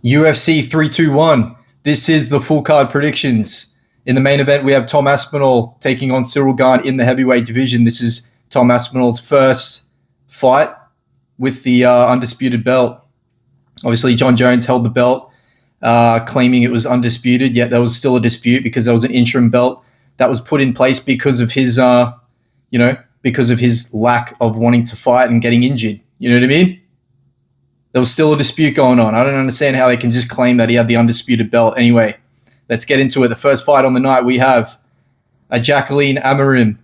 UFC 321. This is the full card predictions. In the main event, we have Tom Aspinall taking on Ciryl Gane in the heavyweight division. This is Tom Aspinall's first fight with the undisputed belt. Obviously, John Jones held the belt, claiming it was undisputed, yet there was still a dispute because there was an interim belt that was put in place because of his, because of his lack of wanting to fight and getting injured. You know what I mean? There was still a dispute going on. I don't understand how they can just claim that he had the undisputed belt. Anyway, let's get into it. The first fight on the night, we have a Jacqueline Amarim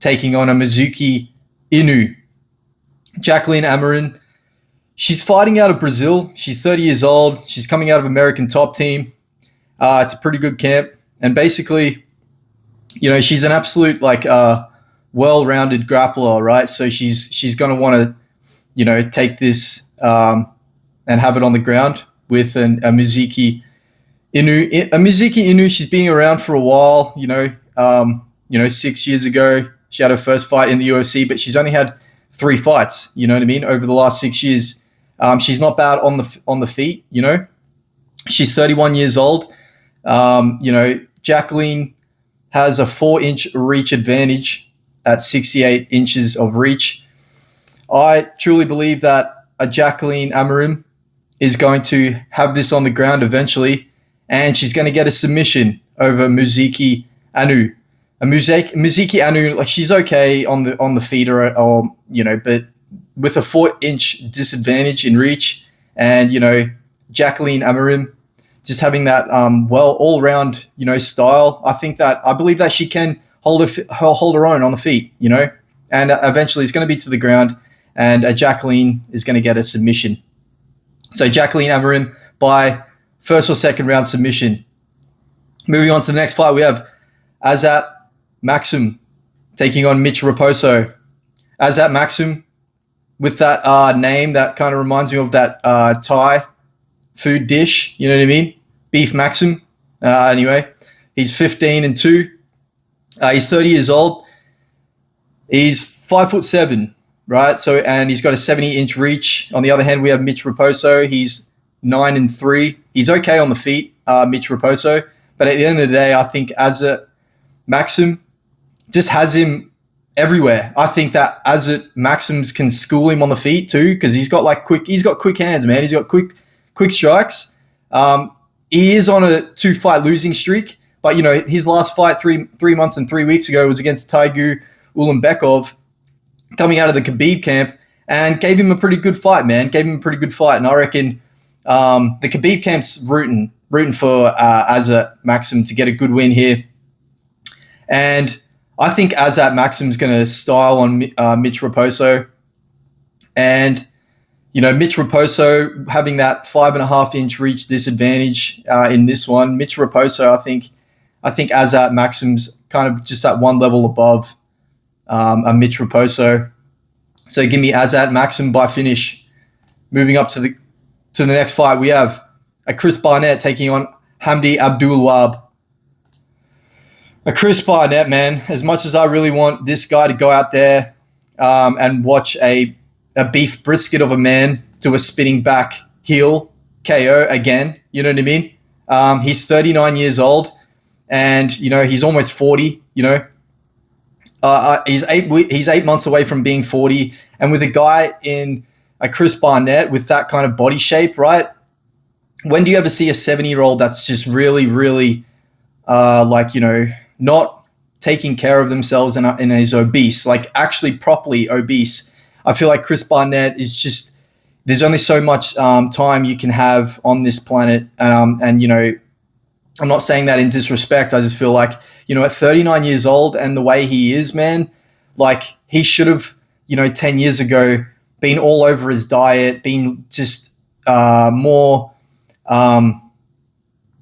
taking on a Mizuki Inu. Jacqueline Amarim, she's fighting out of Brazil. She's 30 years old. She's coming out of American Top Team. It's a pretty good camp. And basically, she's an absolute, well-rounded grappler, right? So she's going to want to, take this and have it on the ground with a Mizuki Inu. A Mizuki Inu, she's been around for a while, 6 years ago. She had her first fight in the UFC, but she's only had 3 fights, over the last 6 years. She's not bad on the feet, She's 31 years old. Jacqueline has a 4-inch reach advantage at 68 inches of reach. I truly believe that a Jacqueline Amarim is going to have this on the ground eventually, and she's going to get a submission over Mizuki Inu. Mizuki Inu, she's okay on the feet or but with a 4-inch disadvantage in reach, and Jacqueline Amarim just having that all-round style. I believe that she can hold her own on the feet, and eventually it's going to be to the ground, and Jacqueline is going to get a submission. So Jacqueline Amarim by first or second round submission. Moving on to the next fight, we have Azat Maxim taking on Mitch Raposo. Azat Maxim, with that name that kind of reminds me of that Thai food dish, you know what I mean? Beef Maxim. Anyway, he's 15-2. He's 30 years old. He's 5'7", right? So, and he's got a 70-inch reach. On the other hand, we have Mitch Raposo. He's 9-3. He's okay on the feet, Mitch Raposo. But at the end of the day, I think Azat Maxim just has him everywhere. I think that Azat Maxims can school him on the feet too, because he's got quick hands, man. He's got quick strikes. He is on a 2-fight losing streak, but his last fight 3 months and 3 weeks ago was against Taigu Ulanbekov, coming out of the Khabib camp, and gave him a pretty good fight, man. And I reckon the Khabib camp's rooting for Azat Maxim to get a good win here. And I think Azat Maxim's going to style on Mitch Raposo. And, Mitch Raposo having that 5.5-inch reach disadvantage in this one. Mitch Raposo, I think Azat Maxim's kind of just at one level above a Mitch Raposo. So give me Azat Maxim by finish. Moving up to the next fight, we have a Chris Barnett taking on Hamdi Abdulwahab. A Chris Barnett, man, as much as I really want this guy to go out there and watch a beef brisket of a man do a spinning back heel KO again, you know what I mean? He's 39 years old, and, he's almost 40, He's 8 months away from being 40, and with a guy in a Chris Barnett with that kind of body shape, right? When do you ever see a 70-year-old that's just really, really, not taking care of themselves and is obese, like actually properly obese? I feel like Chris Barnett is just, there's only so much time you can have on this planet. And I'm not saying that in disrespect. I just feel like, at 39 years old and the way he is, man, like he should have, 10 years ago been all over his diet, been just more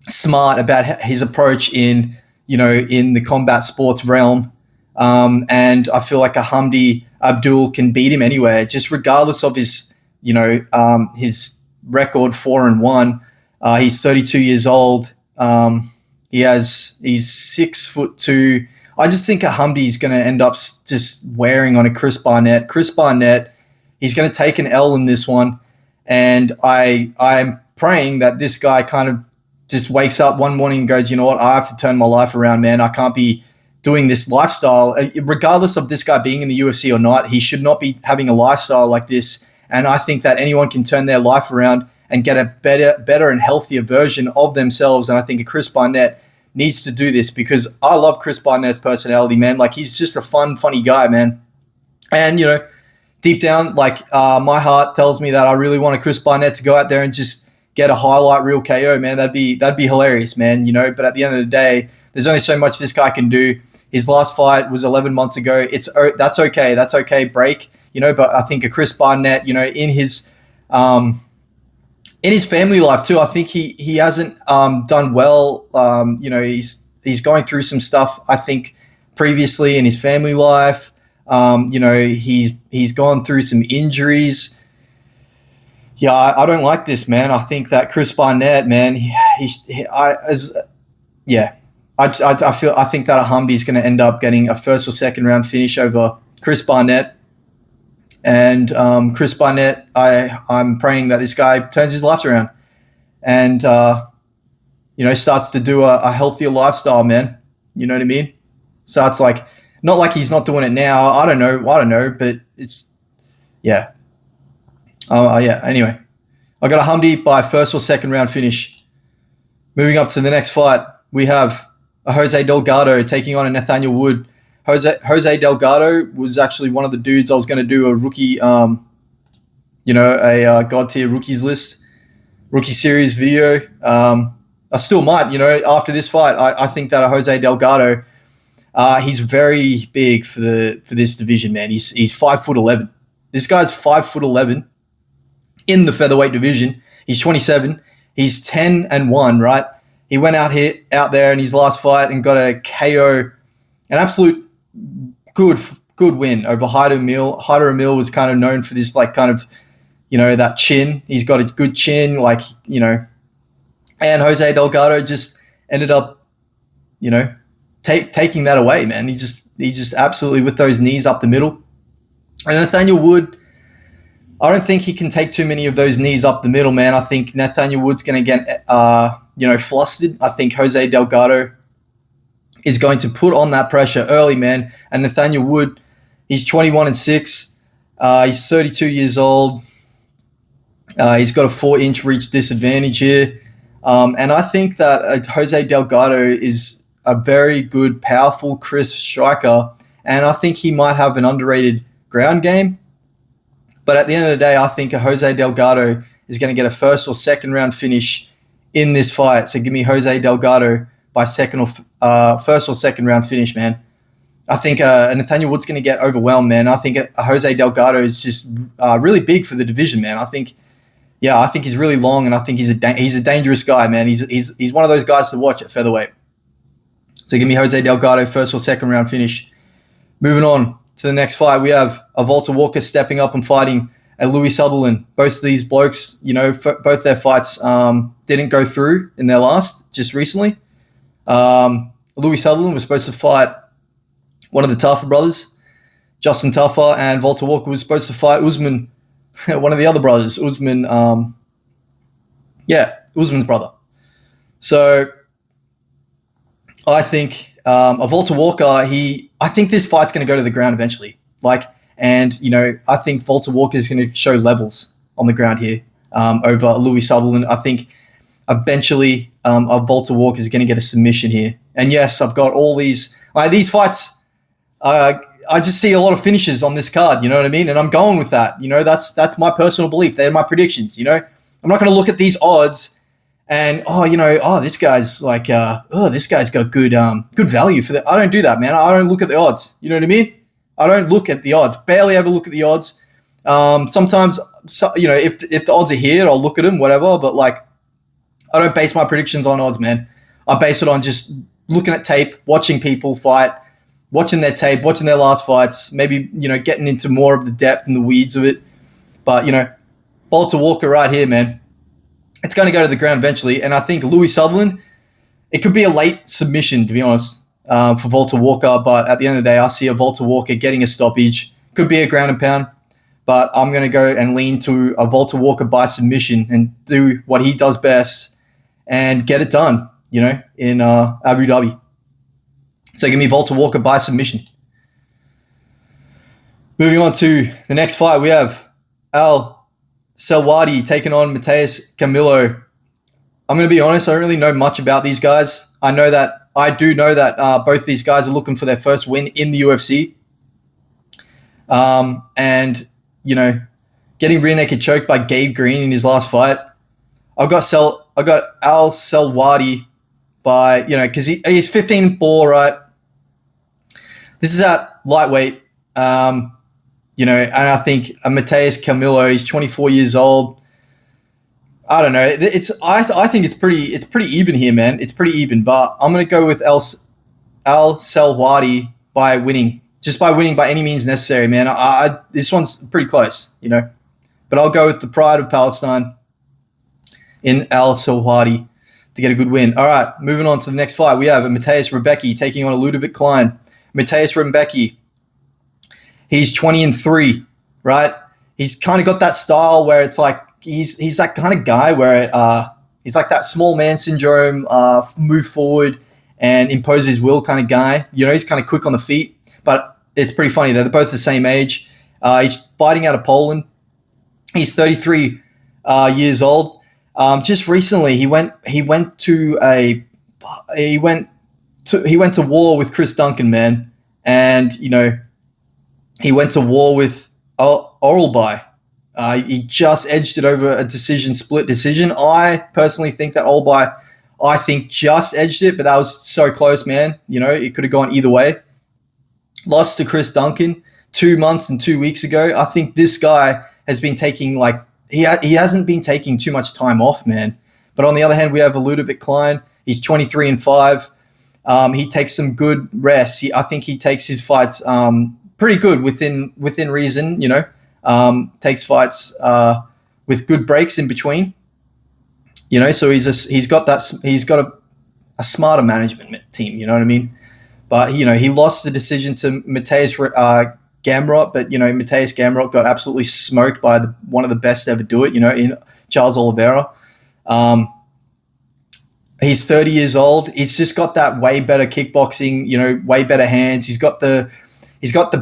smart about his approach in the combat sports realm. And I feel like a Hamdi Abdul can beat him anywhere, just regardless of his, his record 4-1. He's 32 years old. He's 6'2". I just think a Hamdi is going to end up just wearing on a Chris Barnett. Chris Barnett, he's going to take an L in this one. And I'm praying that this guy kind of just wakes up one morning and goes, you know what, I have to turn my life around, man. I can't be doing this lifestyle. Regardless of this guy being in the UFC or not, he should not be having a lifestyle like this. And I think that anyone can turn their life around and get a better and healthier version of themselves. And I think Chris Barnett needs to do this, because I love Chris Barnett's personality, man. Like, he's just a funny guy, man. And, you know, deep down, like, my heart tells me that I really want a Chris Barnett to go out there and just get a highlight reel KO, man. That'd be hilarious, man, you know. But at the end of the day, there's only so much this guy can do. His last fight was 11 months ago. That's okay. That's okay, break, you know. But I think a Chris Barnett, you know, in his family life too, I think he hasn't done well. You know, he's going through some stuff, I think, previously in his family life. You know, he's gone through some injuries. Yeah, I don't like this, man. I think that Chris Barnett, man, I think that Hamdi is going to end up getting a first or second round finish over Chris Barnett. And Chris Barnett, I'm praying that this guy turns his life around and, you know, starts to do a healthier lifestyle, man. You know what I mean? So it's like, not like he's not doing it now. I don't know, but it's, yeah. Yeah, anyway. I got a Hamdi by first or second round finish. Moving up to the next fight, we have a Jose Delgado taking on a Nathaniel Wood. Jose Delgado was actually one of the dudes I was going to do a rookie, you know, a God tier rookies list, rookie series video. I still might, you know, after this fight. I think that a Jose Delgado, he's very big for this division, man. He's 5'11". This guy's 5'11" in the featherweight division. He's 27. He's 10-1, right? He went out there in his last fight and got a KO, an absolute good win over Hyder Emil. Hyder Emil was kind of known for this, like, kind of, you know, that chin. He's got a good chin, like, you know. And Jose Delgado just ended up, you know, taking that away, man. He just absolutely, with those knees up the middle. And Nathaniel Wood, I don't think he can take too many of those knees up the middle, man. I think Nathaniel Wood's going to get, you know, flustered. I think Jose Delgado is going to put on that pressure early, man. And Nathaniel Wood, he's 21-6. He's 32 years old. He's got a 4-inch reach disadvantage here. And I think that Jose Delgado is a very good, powerful, crisp striker. And I think he might have an underrated ground game. But at the end of the day, I think a Jose Delgado is going to get a first or second round finish in this fight. So give me Jose Delgado by first or second round finish, man. I think Nathaniel Wood's going to get overwhelmed, man. I think Jose Delgado is just really big for the division, man. I think he's really long, and I think he's a dangerous guy, man. He's one of those guys to watch at featherweight. So give me Jose Delgado first or second round finish. Moving on to the next fight, we have a Walter Walker stepping up and fighting a Louis Sutherland. Both of these blokes, you know, both their fights didn't go through in their last, just recently. Louis Sutherland was supposed to fight one of the Taffa brothers, Justin Taffa, and Walter Walker was supposed to fight Usman, one of the other brothers, Usman, Usman's brother. So I think of Walter Walker, I think this fight's going to go to the ground eventually. And you know, I think Walter Walker is going to show levels on the ground here over Louis Sutherland. I think eventually Walter Walker is going to get a submission here. And yes, I've got all these fights. I just see a lot of finishes on this card. You know what I mean? And I'm going with that. You know, that's my personal belief. They're my predictions. You know, I'm not going to look at these odds and this guy's like, this guy's got good value for that. I don't do that, man. I don't look at the odds. You know what I mean? I don't look at the odds. Barely ever look at the odds. Sometimes, you know, if the odds are here, I'll look at them, whatever. But like, I don't base my predictions on odds, man. I base it on just looking at tape, watching people fight, watching their tape, watching their last fights, maybe, you know, getting into more of the depth and the weeds of it. But, you know, Walter Walker right here, man. It's going to go to the ground eventually. And I think Louis Sutherland, it could be a late submission, to be honest, for Walter Walker. But at the end of the day, I see a Walter Walker getting a stoppage. Could be a ground and pound. but I'm going to go and lean to a Volta Walker by submission and do what he does best and get it done, in Abu Dhabi. So give me Volta Walker by submission. Moving on to the next fight, we have Al Selwadi taking on Mateus Camilo. I'm going to be honest, I don't really know much about these guys. I do know that both these guys are looking for their first win in the UFC. And, getting rear naked choked by Gabe Green in his last fight. I got Al Selwadi by, because he's 15-4, right? This is at lightweight. And I think Mateus Camilo, he's 24 years old. I don't know. I think it's pretty even here, man. It's pretty even, but I'm gonna go with Al Selwadi by winning, just by winning by any means necessary, man. This one's pretty close, but I'll go with the pride of Palestine in Al Selwadi to get a good win. All right, moving on to the next fight. We have Mateusz Rebecki taking on Ludovic Klein. Mateusz Rebecki, he's 20-3, right? He's kind of got that style where it's like he's that kind of guy where he's like that small man syndrome, move forward and impose his will kind of guy. He's kind of quick on the feet, but it's pretty funny. They're both the same age. He's fighting out of Poland. He's 33 years old. Just recently, he went to war with Chris Duncan, man, and he went to war with Oralby. He just edged it over a split decision. I personally think that Oralby, just edged it, but that was so close, man. It could have gone either way. Lost to Chris Duncan 2 months and 2 weeks ago. I think this guy has been taking he hasn't been taking too much time off, man. But on the other hand, we have Ludovic Klein. He's 23-5. He takes some good rests. I think he takes his fights pretty good within reason. Takes fights with good breaks in between. So he's got a smarter management team. You know what I mean? But he lost the decision to Mateusz Gamrot, but Mateusz Gamrot got absolutely smoked by one of the best to ever do it. In Charles Oliveira. He's 30 years old. He's just got that way better kickboxing. Way better hands. He's got the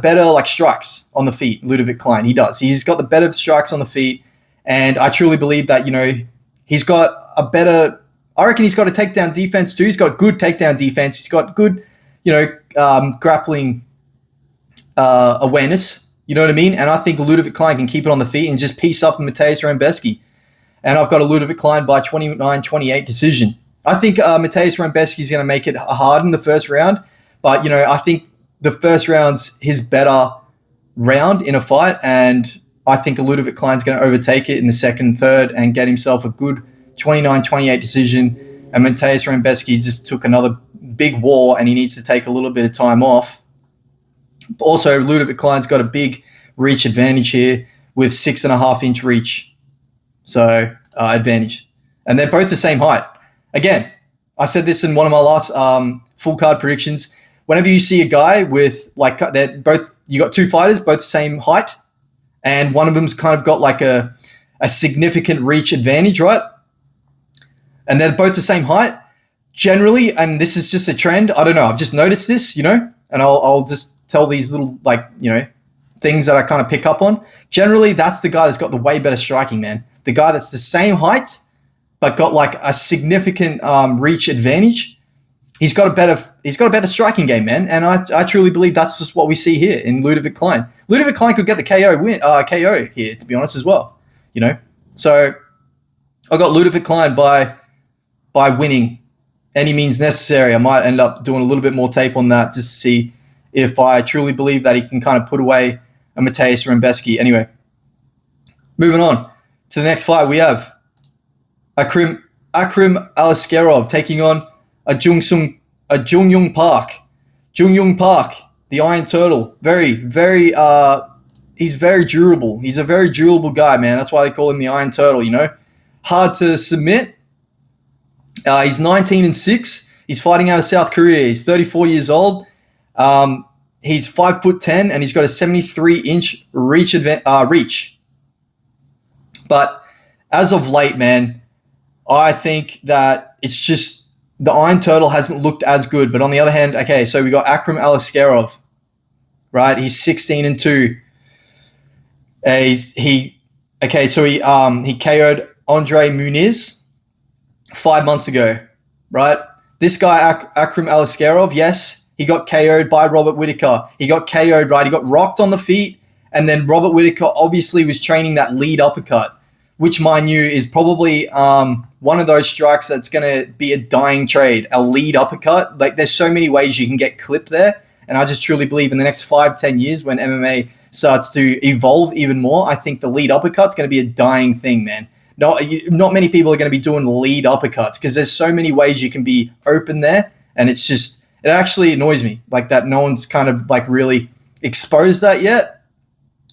better strikes on the feet. Ludovic Klein, he does. He's got the better strikes on the feet, and I truly believe that he's got a better. I reckon he's got a takedown defense too. He's got good takedown defense. He's got good, grappling awareness. You know what I mean? And I think Ludovic Klein can keep it on the feet and just piece up Mateusz Rebecki. And I've got a Ludovic Klein by 29-28 decision. I think Mateusz Rebecki is going to make it hard in the first round, but I think the first round's his better round in a fight, and I think Ludovic Klein's going to overtake it in the second and third and get himself a good 29-28 decision. And Mateusz Rebecki just took another big war, and he needs to take a little bit of time off. Also, Ludovic Klein's got a big reach advantage here with 6.5-inch reach, so advantage, and they're both the same height. Again, I said this in one of my last full card predictions. Whenever you see a guy with you got two fighters, both the same height, and one of them's kind of got a significant reach advantage, right? And they're both the same height. Generally, and this is just a trend, I don't know, I've just noticed this, and I'll just tell these little things that I kind of pick up on. Generally, that's the guy that's got the way better striking, man. The guy that's the same height, but got a significant reach advantage. He's got a better striking game, man, and I truly believe that's just what we see here in Ludovic Klein. Ludovic Klein could get the KO here, to be honest, as well. So I got Ludovic Klein by winning any means necessary. I might end up doing a little bit more tape on that just to see if I truly believe that he can kind of put away a Mateusz Rebecki. Anyway, moving on to the next fight, we have Akrim Aliskerov taking on Jung-Young Park. Jung-Young Park, the Iron Turtle. He's very durable. He's a very durable guy, man. That's why they call him the Iron Turtle, Hard to submit. He's 19-6. He's fighting out of South Korea. He's 34 years old. he's 5'10" and he's got a 73-inch reach. But as of late, man, I think that it's just the Iron Turtle hasn't looked as good. But on the other hand, okay, so we got Akram Aliskerov, right? He's 16-2. He KO'd Andre Muniz 5 months ago, right? This guy, Akram Aliskerov, yes, he got KO'd by Robert Whittaker. He got KO'd, right? He got rocked on the feet, and then Robert Whittaker obviously was training that lead uppercut, which, mind you, is probably one of those strikes that's going to be a dying trade, a lead uppercut. Like, there's so many ways you can get clipped there, and I just truly believe in the next 5-10 years when MMA starts to evolve even more, I think the lead uppercut's going to be a dying thing, man. Not many people are going to be doing lead uppercuts because there's so many ways you can be open there, and it's just, it actually annoys me like that no one's kind of like really exposed that yet.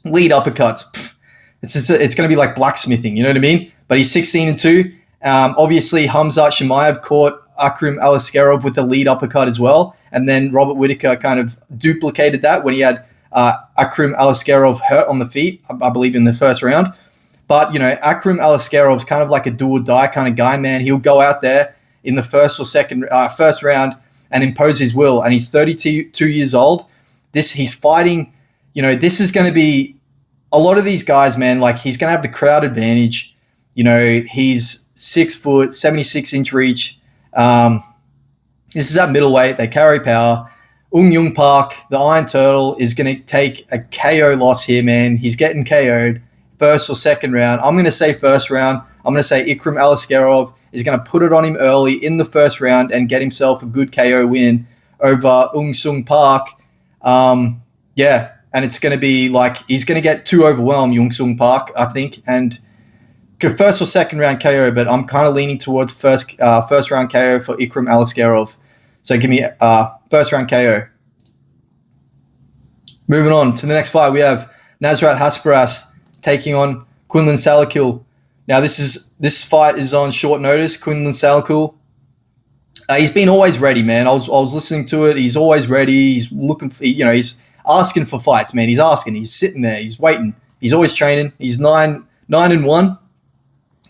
Lead uppercuts, it's going to be like blacksmithing, you know what I mean? But he's 16-2. Obviously, Hamzat Chimaev caught Akram Aliskerov with the lead uppercut as well, and then Robert Whittaker kind of duplicated that when he had Akram Aliskerov hurt on the feet, I believe, in the first round. But, you know, Akram Aliskerov's kind of like a do-or-die kind of guy, man. He'll go out there in the first round and impose his will, and he's 32 years old. He's fighting, you know, this is going to be a lot of these guys, man, like he's going to have the crowd advantage. You know, he's 6 foot, 76-inch reach. This is at middleweight. They carry power. Young Park, the Iron Turtle, is going to take a KO loss here, man. He's getting KO'd first or second round. I'm going to say first round. I'm going to say Ikram Aliskerov is going to put it on him early in the first round and get himself a good KO win over Sung Park. Yeah, and it's going to be like he's going to get too overwhelmed, Young Sung Park, I think, and first or second round KO, but I'm kind of leaning towards first round KO for Ikram Aliskerov. So give me first round KO. Moving on to the next fight, we have Nasrat Haqparast taking on Quinlan Salakil. Now this fight is on short notice. Quinlan Salakil, he's been always ready, man. I was listening to it. He's always ready. He's looking for, you know, he's asking for fights, man. He's asking. He's sitting there. He's waiting. He's always training. He's 9-1,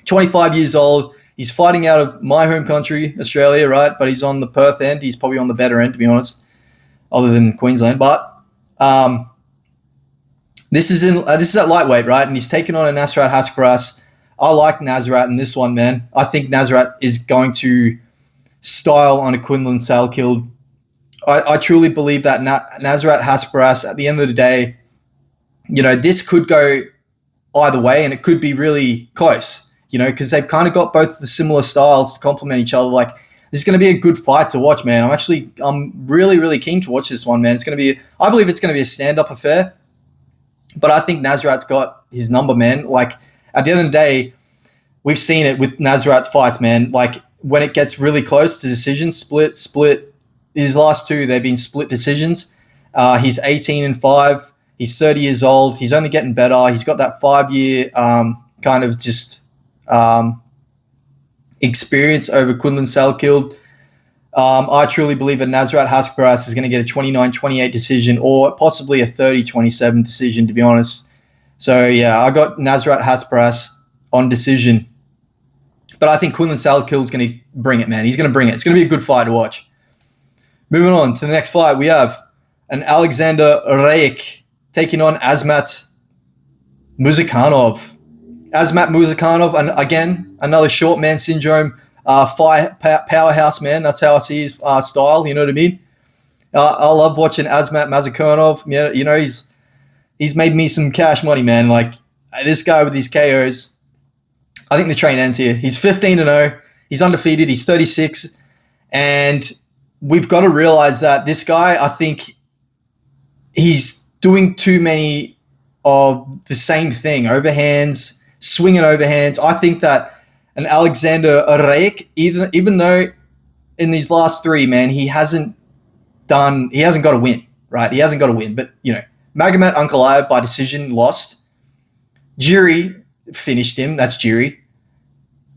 25 years old. He's fighting out of my home country, Australia, right? But he's on the Perth end. He's probably on the better end, to be honest, other than Queensland. But this is at lightweight, right? And he's taking on a Nasrat Haqparast. I like Nasrat in this one, man. I think Nasrat is going to style on a Quinlan Salakil. I truly believe that Nasrat Haqparast, at the end of the day, you know, this could go either way, and it could be really close, you know, because they've kind of got both the similar styles to complement each other. Like, this is going to be a good fight to watch, man. I'm really, really keen to watch this one, man. I believe it's going to be a stand-up affair, but I think Nasrat's got his number, man. Like, at the end of the day, we've seen it with Nasrat's fights, man. Like, when it gets really close to decisions, split. His last two, they've been split decisions. He's 18-5. He's 30 years old. He's only getting better. He's got that 5-year kind of just experience over Quinlan Salakil. I truly believe that Nasrat Haqparast is going to get a 29-28 decision or possibly a 30-27 decision, to be honest. So, yeah, I got Nasrat Haqparast on decision. But I think Quinlan Salakil is going to bring it, man. He's going to bring it. It's going to be a good fight to watch. Moving on to the next fight, we have an Alexander Raik taking on Azamat Muzakhanov. Azamat Muzakhanov, and again, another short man syndrome powerhouse, man. That's how I see his style, you know what I mean? I love watching Azamat Muzakhanov. You know, he's made me some cash money, man. Like, this guy with these KOs, I think the train ends here. He's 15-0. He's undefeated. He's 36. And we've got to realize that this guy, I think he's doing too many of the same thing. Overhands, swinging overhands. I think that an Alexander Raik, even though in these last three, man, he hasn't got a win, right? He hasn't got a win. But, you know, Magomed Ankalaev by decision lost. Jiri finished him. That's Jiri.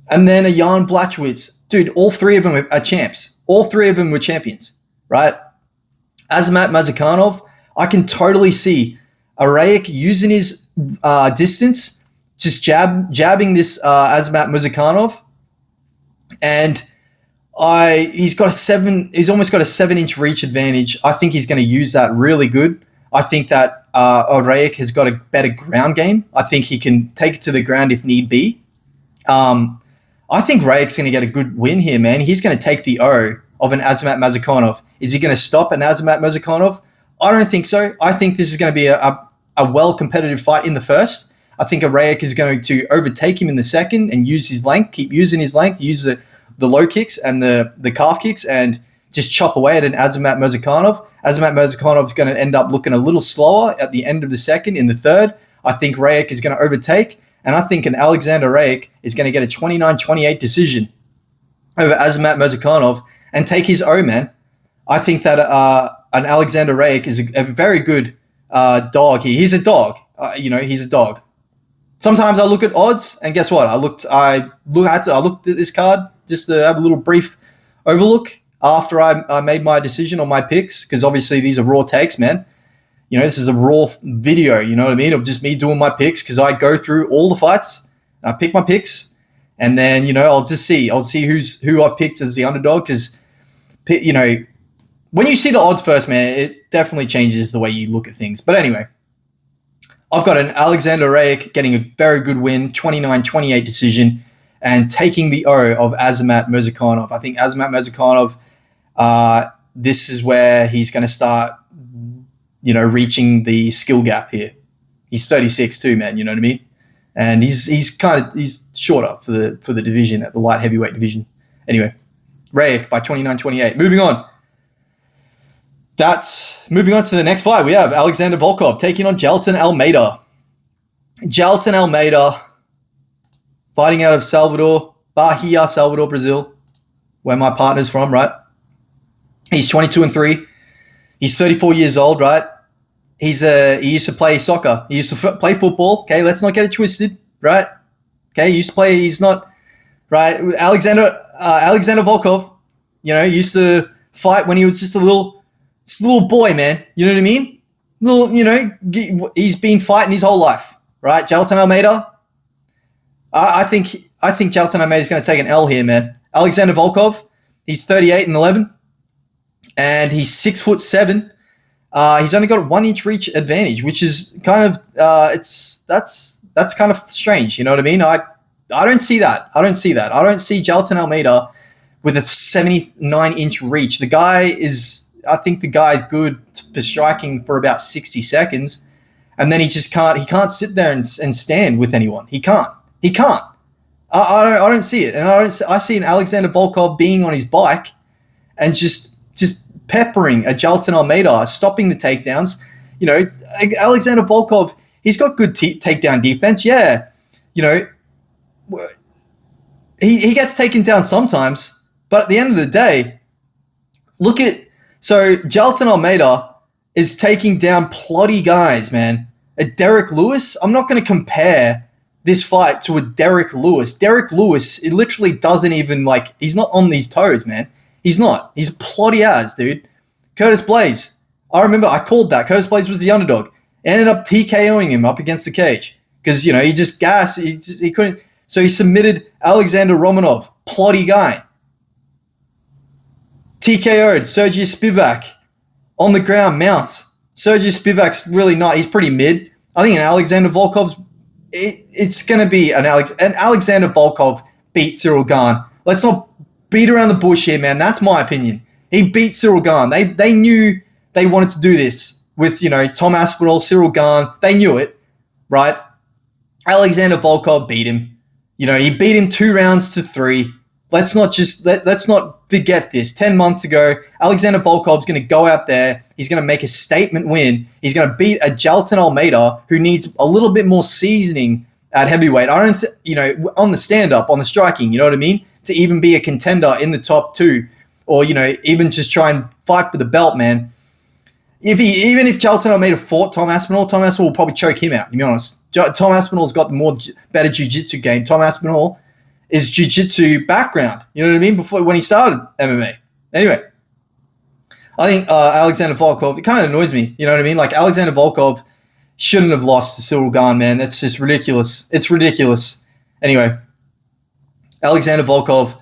And then a Jan Blachowicz. Dude, all three of them are champs. All three of them were champions, right? Azamat Muzakhanov, I can totally see Araik using his distance, just jabbing this Azamat Muzakhanov, and he's almost got a 7-inch reach advantage. I think he's going to use that really good. I think that Araik has got a better ground game. I think he can take it to the ground if need be. I think Raik's going to get a good win here, man. He's going to take the O of an Azamat Muzakhanov. Is he going to stop an Azamat Muzakhanov? I don't think so. I think this is going to be a well-competitive fight in the first. I think Araik is going to overtake him in the second and use his length, keep using his length, use the low kicks and the calf kicks, and just chop away at an Azamat Muzakhanov. Azamat Muzakhanov is going to end up looking a little slower at the end of the second. In the third, I think Raik is going to overtake, and I think an Alexander Raik is going to get a 29-28 decision over Azamat Muzakhanov and take his O, man. I think that an Alexander Raik is a very good dog here. He's a dog. He's a dog. Sometimes I look at odds, and guess what? I looked at this card just to have a little brief overlook after I made my decision on my picks, because obviously these are raw takes, man. This is a raw video, you know what I mean, of just me doing my picks, because I go through all the fights, and I pick my picks, and then, I'll see who I picked as the underdog, because, when you see the odds first, man, it definitely changes the way you look at things. But anyway, I've got an Alexander Raik getting a very good win, 29-28 decision, and taking the O of Azamat Muzakhanov. I think Azamat Muzakhanov, this is where he's going to start, reaching the skill gap here. He's 36 too, man. You know what I mean? And he's shorter for the division, at the light heavyweight division. Anyway, Raik by 29-28. Moving on. Moving on to the next fight. We have Alexander Volkov taking on Jailton Almeida. Jailton Almeida, fighting out of Bahia, Salvador, Brazil, where my partner's from, right? He's 22-3. He's 34 years old, right? He used to play soccer. He used to play football. Okay, let's not get it twisted, right? Okay, he's not, right? Alexander Volkov, used to fight when he was just a little boy, man. You know what I mean? He's been fighting his whole life, right? Jailton Almeida, I think Jailton Almeida is going to take an L here, man. Alexander Volkov, he's 38-11, and he's 6'7". He's only got a 1-inch reach advantage, which is kind of that's kind of strange. You know what I mean? I don't see that. I don't see see Jailton Almeida with a 79-inch reach. I think the guy's good for striking for about 60 seconds, and then he can't sit there and stand with anyone. He can't. I don't see it, and I see an Alexander Volkov being on his bike and just peppering a Jailton Almeida, stopping the takedowns. Alexander Volkov, he's got good takedown defense. Yeah, he gets taken down sometimes, but at the end of the day, Jailton Almeida is taking down ploddy guys, man. A Derek Lewis, I'm not going to compare this fight to a Derek Lewis. Derek Lewis, it literally doesn't even, he's not on these toes, man. He's not. He's ploddy ass, dude. Curtis Blaze, I remember I called that. Curtis Blaze was the underdog. Ended up TKOing him up against the cage because, he just gassed. He couldn't. So he submitted Alexander Romanov, ploddy guy. TKO'd Sergey Spivak on the ground, mount. Sergey Spivak's really not. He's pretty mid. I think an Alexander Volkov's, it's going to be an Alexander Volkov beat Ciryl Gane. Let's not beat around the bush here, man. That's my opinion. He beat Ciryl Gane. They knew they wanted to do this with, Tom Aspinall, Ciryl Gane. They knew it, right? Alexander Volkov beat him. He beat him 2-3. Let's not forget this. 10 months ago, Alexander Volkov's going to go out there. He's going to make a statement win. He's going to beat a Jailton Almeida who needs a little bit more seasoning at heavyweight. I don't, on the stand-up, on the striking, you know what I mean? To even be a contender in the top 2, or, even just try and fight for the belt, man. Even if Jailton Almeida fought Tom Aspinall will probably choke him out, to be honest. Tom Aspinall's got the better jiu-jitsu game. Tom Aspinall is jiu-jitsu background, you know what I mean, when he started MMA. Anyway, I think Alexander Volkov, it kind of annoys me. You know what I mean? Like, Alexander Volkov shouldn't have lost to Ciryl Gane, man. That's just ridiculous. It's ridiculous. Anyway, Alexander Volkov,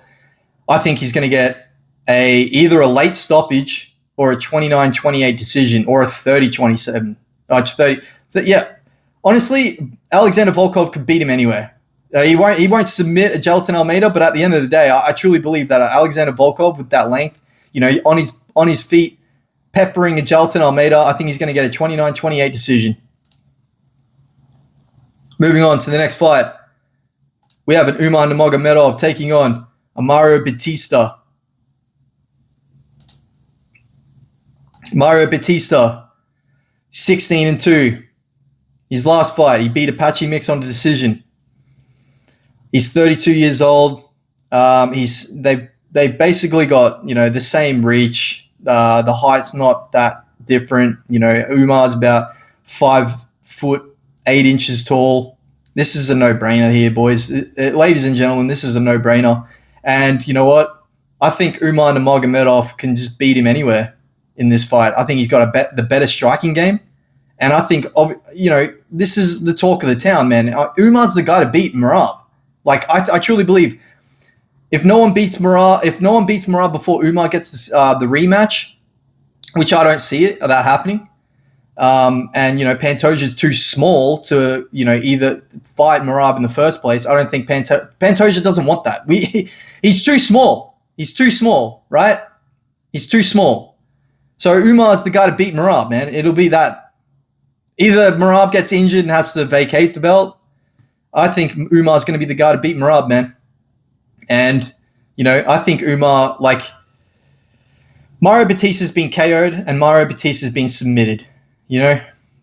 I think he's going to get either a late stoppage or a 29-28 decision or a 30-27. 30. Yeah. Honestly, Alexander Volkov could beat him anywhere. He won't submit a Jailton Almeida, but at the end of the day, I truly believe that Alexander Volkov, with that length, on his feet, peppering a Jailton Almeida, I think he's going to get a 29-28 decision. Moving on to the next fight, we have an Umar Nurmagomedov taking on a Mario Batista. Mario Batista, 16-2. His last fight, he beat Apache Mix on the decision. He's 32 years old. They basically got the same reach. The height's not that different. Umar's about 5 foot 8 inches tall. This is a no-brainer here, boys. Ladies and gentlemen, this is a no-brainer. And you know what? I think Umar Nurmagomedov can just beat him anywhere in this fight. I think he's got the better striking game. And I think, this is the talk of the town, man. Umar's the guy to beat Merab. Like, I truly believe if no one beats Merab before Umar gets the rematch, which I don't see that happening, and Pantoja's too small to either fight Merab in the first place. I don't think Pantoja doesn't want that. He's too small. He's too small, right? He's too small. So Umar's the guy to beat Merab, man. It'll be that. Either Merab gets injured and has to vacate the belt. I think Umar's going to be the guy to beat Merab, man. And, I think Umar, Mario Batista's been KO'd and Mario Batista's been submitted,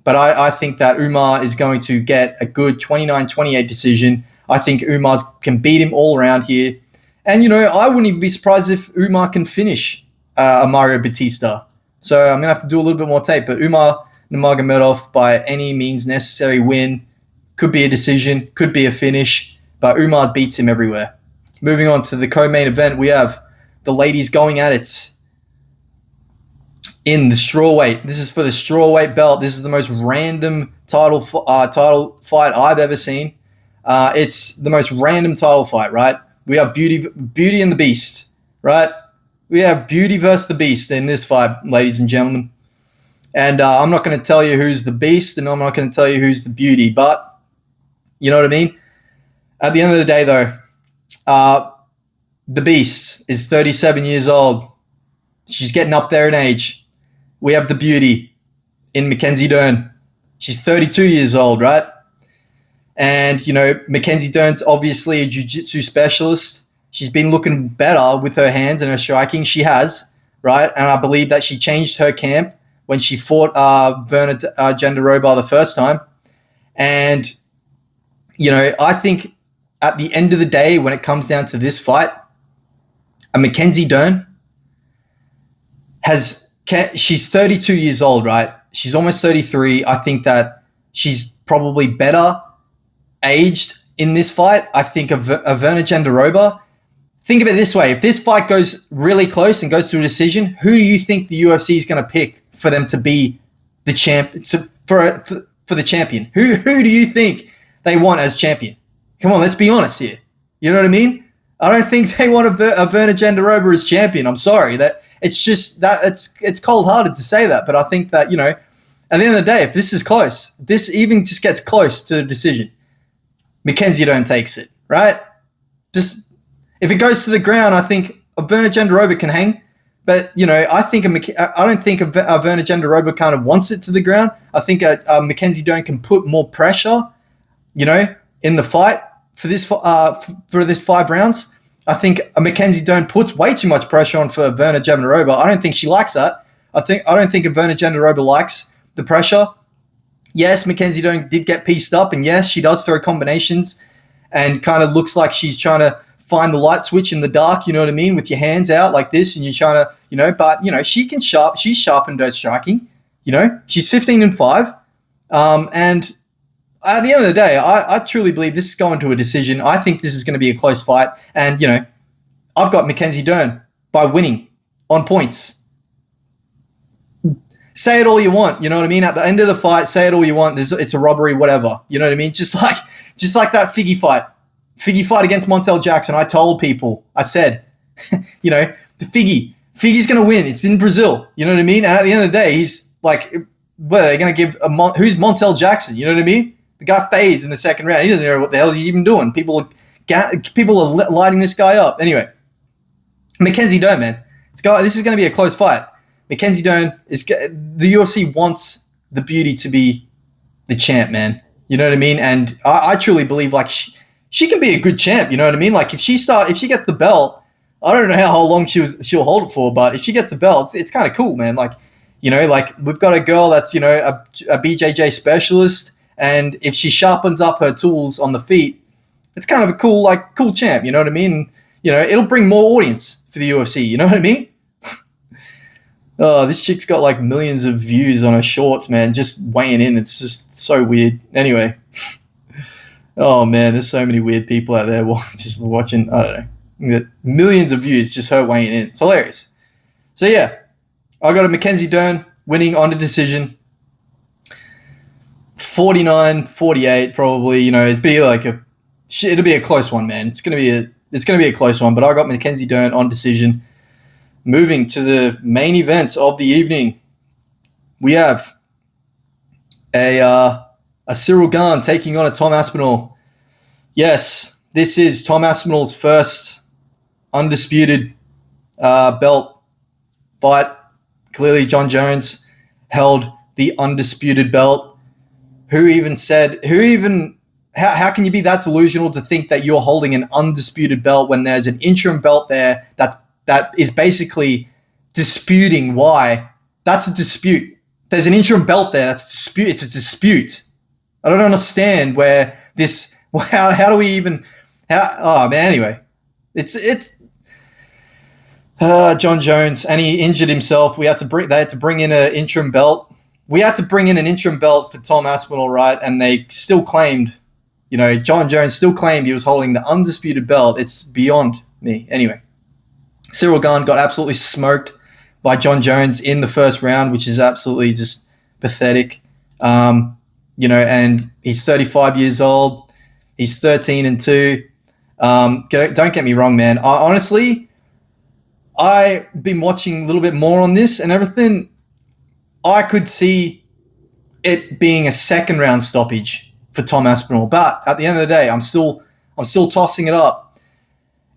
But I think that Umar is going to get a good 29-28 decision. I think Umar can beat him all around here. And, I wouldn't even be surprised if Umar can finish a Mario Batista. So I'm going to have to do a little bit more tape. But Umar Nurmagomedov, by any means necessary, win. Could be a decision, could be a finish, but Umar beats him everywhere. Moving on to the co-main event, we have the ladies going at it in the strawweight. This is for the strawweight belt. This is the most random title fight I've ever seen. It's the most random title fight, right? We have Beauty and the Beast, right? We have Beauty versus the Beast in this fight, ladies and gentlemen. And I'm not going to tell you who's the Beast, and I'm not going to tell you who's the Beauty, but you know what I mean? At the end of the day, though, the Beast is 37 years old. She's getting up there in age. We have the Beauty in Mackenzie Dern. She's 32 years old, right? And, Mackenzie Dern's obviously a jiu-jitsu specialist. She's been looking better with her hands and her striking. She has, right? And I believe that she changed her camp when she fought Verna Jandiroba the first time. And I think at the end of the day, when it comes down to this fight, a Mackenzie Dern she's 32 years old, right? She's almost 33. I think that she's probably better aged in this fight. I think of Verna Jandiroba. Think of it this way. If this fight goes really close and goes to a decision, who do you think the UFC is going to pick for them to be the champ, for the champion? Who do you think they want as champion? Come on, let's be honest here. You know what I mean? I don't think they want a Verna Jandiroba as champion. I'm sorry. That it's just that it's cold-hearted to say that, but I think that, at the end of the day, if this is close, this even just gets close to the decision, Mackenzie Dern takes it, right? Just if it goes to the ground, I think a Verna Jandiroba can hang. But, I don't think a Verna Jandiroba kind of wants it to the ground. I think a Mackenzie Dern can put more pressure, in the fight for this 5 rounds. I think a Mackenzie Dern puts way too much pressure on for Verna Jandiroba. I don't think she likes that. I don't think a Verna Jandiroba likes the pressure. Yes, Mackenzie Dern did get pieced up, and yes, she does throw combinations and kind of looks like she's trying to find the light switch in the dark, you know what I mean, with your hands out like this, and you're trying to, but, she's sharpened her striking, she's 15-5. And at the end of the day, I truly believe this is going to a decision. I think this is going to be a close fight. And, I've got Mackenzie Dern by winning on points. say it all you want. You know what I mean? At the end of the fight, say it all you want. It's a robbery, whatever. You know what I mean? Just like that Figgy fight. Figgy fight against Montel Jackson. I told people, I said, you know, the Figgy's going to win. It's in Brazil. You know what I mean? And at the end of the day, he's like, well, they're going to give who's Montel Jackson? You know what I mean? The guy fades in the second round. He doesn't know what the hell he's even doing. People are lighting this guy up. Anyway, Mackenzie Dern, man. This is going to be a close fight. Mackenzie Dern the UFC wants the beauty to be the champ, man. You know what I mean? And I truly believe like she can be a good champ. You know what I mean? Like if she gets the belt, I don't know how long she'll hold it for, but if she gets the belt, it's kind of cool, man. Like, you know, like we've got a girl that's, you know, a BJJ specialist, and if she sharpens up her tools on the feet, it's kind of a cool champ. You know what I mean? You know, it'll bring more audience for the UFC. You know what I mean? Oh, this chick's got like millions of views on her shorts, man, just weighing in. It's just so weird. Anyway. Oh, man, there's so many weird people out there just watching. I don't know. Millions of views, just her weighing in. It's hilarious. So, yeah, I got a Mackenzie Dern winning on the decision. 49-48 probably. You know, it'll be a close one, man. It's gonna be a close one, but I got Mackenzie Dern on decision. Moving to the main event of the evening, we have a Ciryl Gane taking on a Tom Aspinall. Yes, this is Tom Aspinall's first undisputed belt fight. Clearly, John Jones held the undisputed belt. How can you be that delusional to think that you're holding an undisputed belt when there's an interim belt there that is basically disputing why? That's a dispute. There's an interim belt there. That's a dispute. It's a dispute. I don't understand where this. How do we even? Oh man. Anyway, it's John Jones, and he injured himself. They had to bring in an interim belt. We had to bring in an interim belt for Tom Aspinall, right? And they still claimed, you know, John Jones still claimed he was holding the undisputed belt. It's beyond me. Anyway, Ciryl Gane got absolutely smoked by John Jones in the first round, which is absolutely just pathetic. You know, and he's 35 years old. He's 13-2. Don't get me wrong, man. I've been watching a little bit more on this and everything. I could see it being a second round stoppage for Tom Aspinall, but at the end of the day, I'm still tossing it up.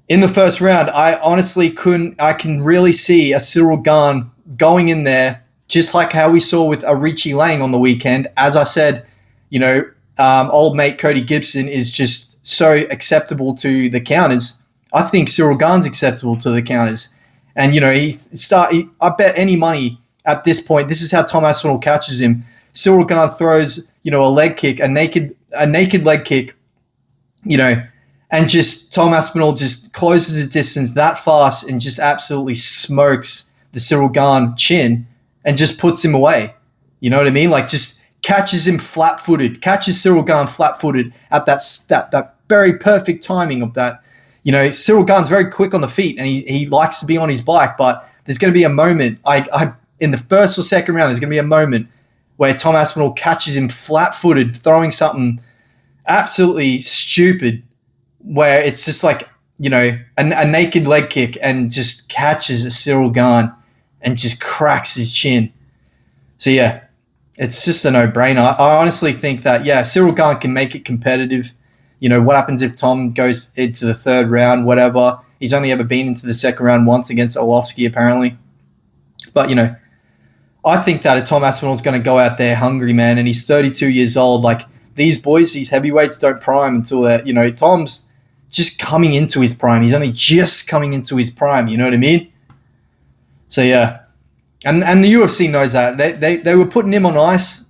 In the first round, I can really see a Ciryl Gane going in there, just like how we saw with a Richie Lang on the weekend. As I said, you know, old mate Cody Gibson is just so acceptable to the counters. I think Ciryl Gane's acceptable to the counters. And, you know, I bet any money at this point, this is how Tom Aspinall catches him. Ciryl Gane throws, you know, a leg kick, a naked leg kick, you know, and just Tom Aspinall just closes the distance that fast and just absolutely smokes the Ciryl Gane chin and just puts him away. You know what I mean? Like just catches him flat-footed, catches Ciryl Gane flat-footed at that very perfect timing of that. You know, Ciryl Gane's very quick on the feet and he likes to be on his bike, but there's going to be a moment, in the first or second round, there's going to be a moment where Tom Aspinall catches him flat-footed, throwing something absolutely stupid, where it's just like, you know, a naked leg kick and just catches Ciryl Gane and just cracks his chin. So, yeah, it's just a no-brainer. I honestly think that, yeah, Ciryl Gane can make it competitive. You know, what happens if Tom goes into the third round, whatever. He's only ever been into the second round once against Orlovsky, apparently. But, you know, I think that Tom Aspinall's going to go out there hungry, man, and he's 32 years old. Like, these boys, these heavyweights don't prime until they're, you know, Tom's just coming into his prime. He's only just coming into his prime, you know what I mean? So, yeah. And the UFC knows that. They were putting him on ice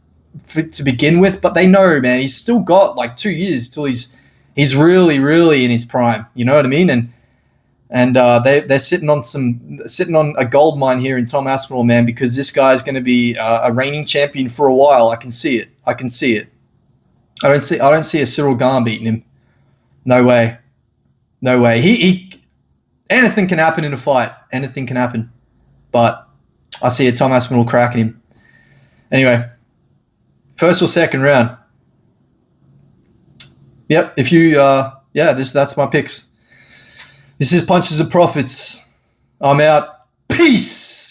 to begin with, but they know, man, he's still got like 2 years till he's really, really in his prime, you know what I mean? And they're sitting on a gold mine here in Tom Aspinall, man, because this guy is going to be a reigning champion for a while. I can see it. I don't see a Ciryl Gane beating him. No way. Anything can happen in a fight. Anything can happen. But I see a Tom Aspinall cracking him. Anyway, first or second round. Yep. If you, that's my picks. This is Punches and Profits. I'm out. Peace.